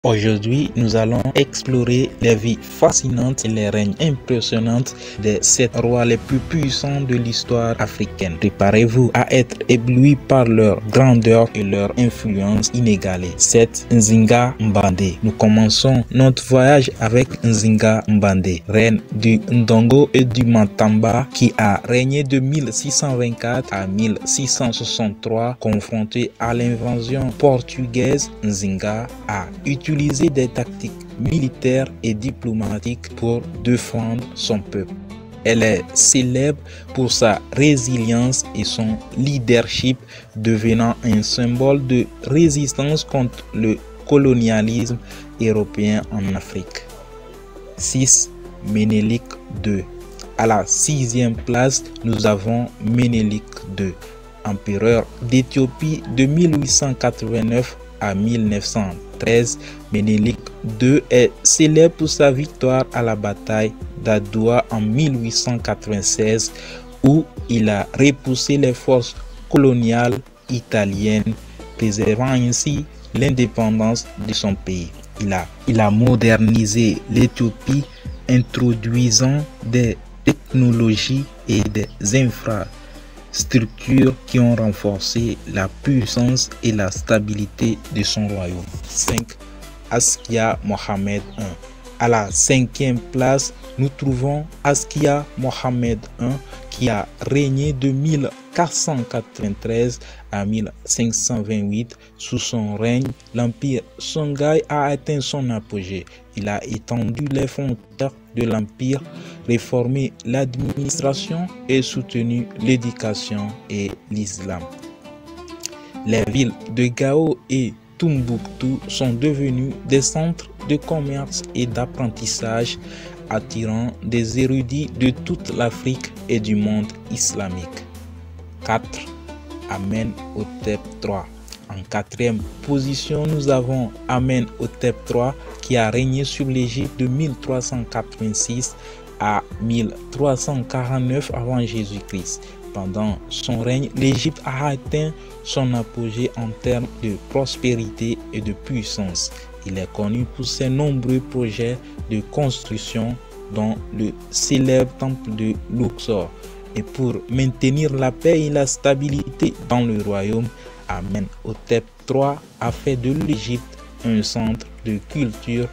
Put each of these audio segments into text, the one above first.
Aujourd'hui, nous allons explorer les vies fascinantes et les règnes impressionnants des 7 rois les plus puissants de l'histoire africaine. Préparez-vous à être éblouis par leur grandeur et leur influence inégalée. 7. Nzinga Mbandé. Nous commençons notre voyage avec Nzinga Mbandé, reine du Ndongo et du Matamba, qui a régné de 1624 à 1663. Confronté à l'invasion portugaise, Nzinga a utilisé des tactiques militaires et diplomatiques pour défendre son peuple. Elle est célèbre pour sa résilience et son leadership, devenant un symbole de résistance contre le colonialisme européen en Afrique. 6. Ménélik II. À la 6e place, nous avons Ménélik II, empereur d'Éthiopie de 1889 à 1913. Ménélik II est célèbre pour sa victoire à la bataille d'Adwa en 1896, où il a repoussé les forces coloniales italiennes, préservant ainsi l'indépendance de son pays. Il a modernisé l'Éthiopie, introduisant des technologies et des infrastructures qui ont renforcé la puissance et la stabilité de son royaume. 5. Askia Mohamed I. À la 5e place, nous trouvons Askia Mohamed I, qui a régné de 1493 à 1528. Sous son règne, l'empire Songhai a atteint son apogée. Il a étendu les frontières de l'empire, réformé l'administration et soutenu l'éducation et l'islam. Les villes de Gao et Tombouctou sont devenues des centres de commerce et d'apprentissage, attirant des érudits de toute l'Afrique et du monde islamique. 4. Amenhotep III. En 4e position, nous avons Amenhotep III, qui a régné sur l'Égypte de 1386 à 1349 avant Jésus-Christ. Pendant son règne, l'Égypte a atteint son apogée en termes de prospérité et de puissance. Il est connu pour ses nombreux projets de construction, dont le célèbre temple de Luxor. Et pour maintenir la paix et la stabilité dans le royaume, Amenhotep III a fait de l'Égypte un centre de culture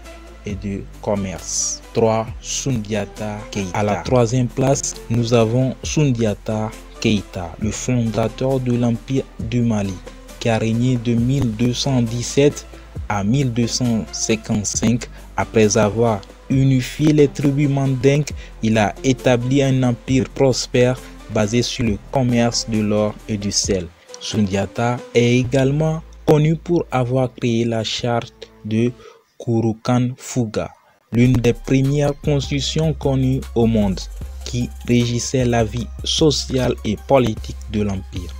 et de commerce. 3. Soundiata Keïta. À la 3e place, nous avons Soundiata Keïta, le fondateur de l'Empire du Mali, qui a régné de 1217 à 1255. Après avoir unifié les tribus mandingues, il a établi un empire prospère basé sur le commerce de l'or et du sel. Soundiata est également connu pour avoir créé la charte de Kurukan Fuga, l'une des premières constitutions connues au monde, qui régissait la vie sociale et politique de l'empire.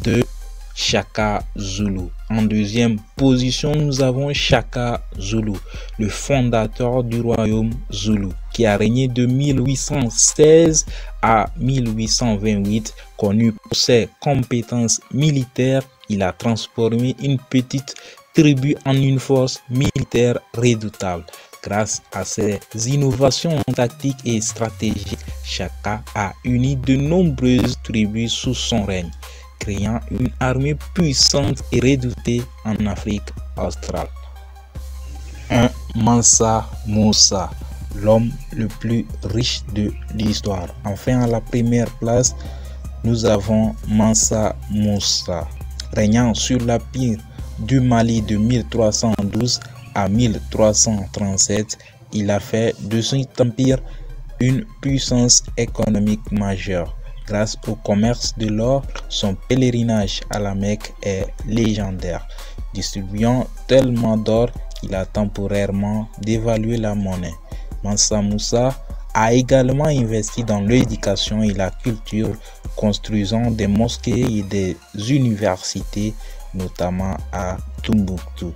2. Shaka Zulu. En 2e position, nous avons Shaka Zulu, le fondateur du royaume Zulu, qui a régné de 1816 à 1828. Connu pour ses compétences militaires, il a transformé une petite tribu en une force militaire redoutable. Grâce à ses innovations tactiques et stratégiques, Shaka a uni de nombreuses tribus sous son règne, créant une armée puissante et redoutée en Afrique australe. 1. Mansa Musa, l'homme le plus riche de l'histoire. Enfin, à la 1re place, nous avons Mansa Musa, régnant sur l'empire du Mali de 1312 à 1337. Il a fait de cet empire une puissance économique majeure. Grâce au commerce de l'or, son pèlerinage à la Mecque est légendaire, distribuant tellement d'or qu'il a temporairement dévalué la monnaie. Mansa Musa a également investi dans l'éducation et la culture, construisant des mosquées et des universités, notamment à Tombouctou.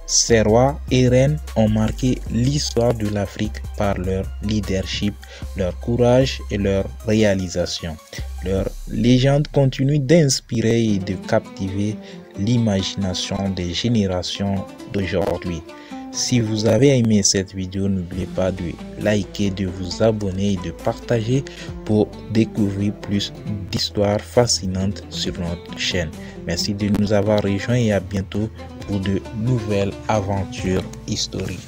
Ces rois et reines ont marqué l'histoire de l'Afrique par leur leadership, leur courage et leur réalisation. Leur légende continue d'inspirer et de captiver l'imagination des générations d'aujourd'hui. Si vous avez aimé cette vidéo, n'oubliez pas de liker, de vous abonner et de partager pour découvrir plus d'histoires fascinantes sur notre chaîne. Merci de nous avoir rejoints et à bientôt pour de nouvelles aventures historiques.